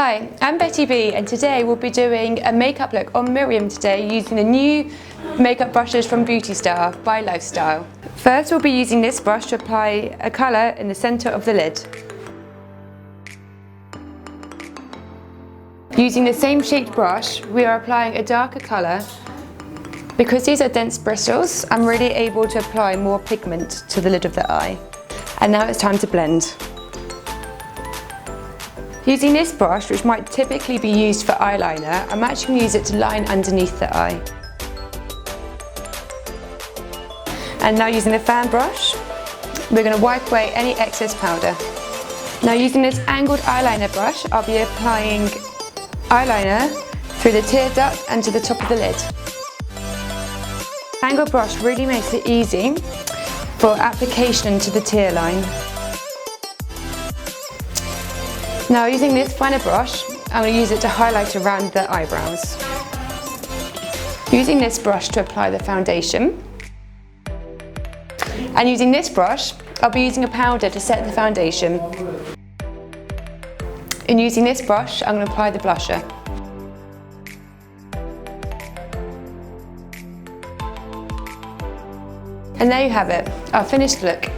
Hi, I'm Betty B, and today we'll be doing a makeup look on Mariam today using the new makeup brushes from BEAUTYSTA by Lifestyle. First we'll be using this brush to apply a colour in the centre of the lid. Using the same shaped brush, we are applying a darker colour. Because these are dense bristles, I'm really able to apply more pigment to the lid of the eye. And now it's time to blend. Using this brush, which might typically be used for eyeliner, I'm actually going to use it to line underneath the eye. And now using the fan brush, we're going to wipe away any excess powder. Now using this angled eyeliner brush, I'll be applying eyeliner through the tear duct and to the top of the lid. The angled brush really makes it easy for application to the tear line. Now using this finer brush, I'm going to use it to highlight around the eyebrows. Using this brush to apply the foundation. And using this brush, I'll be using a powder to set the foundation. And using this brush, I'm going to apply the blusher. And there you have it, our finished look.